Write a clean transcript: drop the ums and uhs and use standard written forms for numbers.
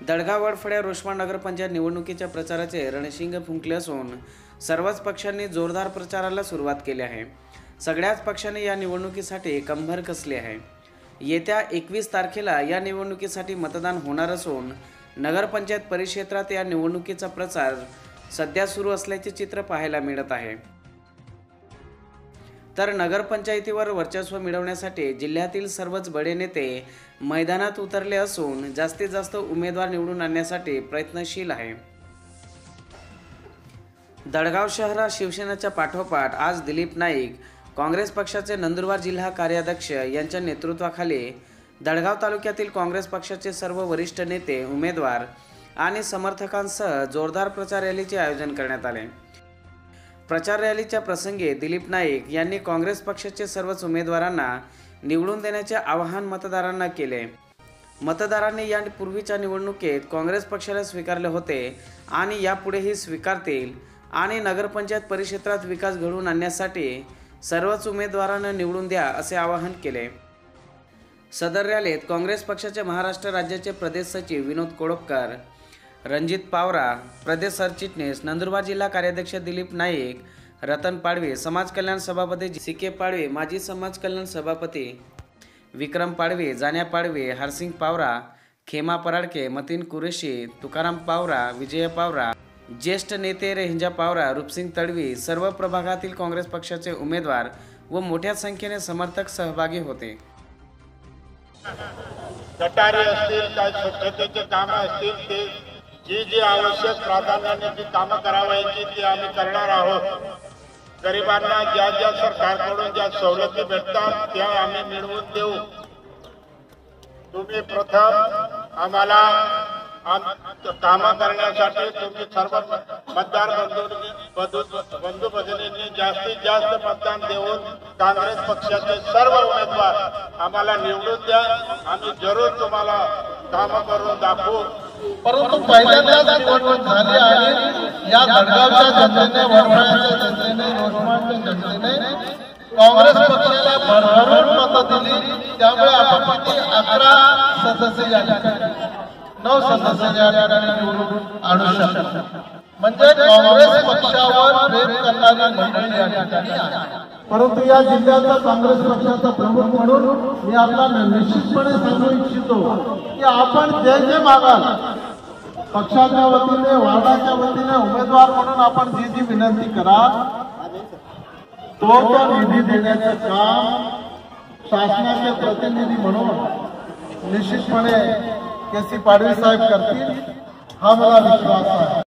दडगाव वडफळ्या रोशमा नगरपंचायत निवडणुकीच्या प्रचाराचे रणशिंग फुंकले असून सर्वच पक्षांनी जोरदार प्रचाराला सुरुवात केली आहे। सगळ्याच पक्षांनी या निवडणुकीसाठी कंबर कसली आहे। येत्या 21 तारखेला या निवडणुकीसाठी मतदान होणार असून नगरपंचायत परिक्षेत्रात या निवडणुकीचा प्रचार सध्या सुरू असल्याचे चित्र पाहायला मिळत आहे। तर नगरपंचायतीवर वर्चस्व मिळवण्यासाठी जिल्ह्यातील सर्वच बडे नेते मैदानात उतरले असून जास्तीत जास्त उमेदवार निवडून आणण्यासाठी प्रयत्नशील आहे। दडगाव शहरात शिवसेनेच्या पाठोपाठ आज दिलीप नाईक काँग्रेस पक्षाचे नंदुरबार जिल्हा कार्याध्यक्ष यांच्या नेतृत्वाखाली दडगाव तालुक्यातील काँग्रेस पक्षाचे सर्व वरिष्ठ नेते, उमेदवार आणि समर्थकांसह जोरदार प्रचार रॅलीचे आयोजन करण्यात आले। प्रचार रॅलीच्या प्रसंगी दिलीप नाईक यांनी काँग्रेस पक्षाचे सर्वच उमेदवारांना निवडून देण्याचे आवाहन मतदारांना केले। मतदारांनी या पूर्वीच्या निवडणुकीत काँग्रेस पक्षाला स्वीकारले होते आणि यापुढेही स्वीकारतील आणि नगरपंचायत परिक्षेत्रात विकास घडवून आणण्यासाठी सर्वच उमेदवारांना निवडून द्या असे आवाहन केले। सदर रॅलीत काँग्रेस पक्षाचे महाराष्ट्र राज्याचे प्रदेश सचिव विनोद कोळपकर, रणजित पावरा, प्रदेश सरचिटणीस, नंदुरबार जिल्हा कार्याध्यक्ष दिलीप नाईक, रतन पाडवी, समाज कल्याण सभापती सी.के. पाडवी, माजी समाज कल्याण सभापती विक्रम पाडवी, जान्या पाडवी, हरसिंग पावरा, खेमा पराडके, मतीन कुरेशी, तुकाराम पावरा, विजय पावरा, ज्येष्ठ नेते रेंजा पावरा, रूपसिंग तडवी, सर्व प्रभागातील काँग्रेस पक्षाचे उमेदवार व मोठ्या संख्येने समर्थक सहभागी होते। गटारी असतील, काय स्वच्छतेचे काम असतील, ते जी आवश्यक प्राधान्याने जी कामं करावायची ती आम्ही करणार आहोत। गरिबांना ज्या ज्या सरकारकडून ज्या सवलती भेटतात त्या आम्ही मिळवून देऊ। तुम्ही प्रथम आम्हाला कामं करण्यासाठी तुम्ही सर्व मतदार बंधू भगिनींनी जास्तीत जास्त मतदान देऊन काँग्रेस पक्षाचे सर्व उमेदवार आम्हाला निवडून द्या। आम्ही जरूर तुम्हाला कामं करून दाखवू। परंतु पहिल्यांदाच निवडणूक झाली आहे। या दडगावच्या जनतेने, वडफळ्याच्या जनतेने, रोशमाच्या जनतेने काँग्रेस पक्षाला भरभरून मतं दिली। त्यामुळे आपण किती 11 सदस्य या ठिकाणी 9 सदस्य या ठिकाणी निवडून आणू शकतो। म्हणजे काँग्रेस पक्षावर प्रेम करणारी मंडळी या ठिकाणी आहे। परंतु या जिल्ह्याचा काँग्रेस पक्षाचा प्रमुख म्हणून मी आपल्याला निश्चितपणे सांगू इच्छितो की आपण जे मागाल पक्षाच्या वतीने, वार्डाच्या वतीने उमेदवार म्हणून आपण जी विनंती कराल तो निधी देण्याचे काम शासनाचे प्रतिनिधी म्हणून निश्चितपणे के.सी. पाडवी साहेब करतील, हा मला विश्वास आहे।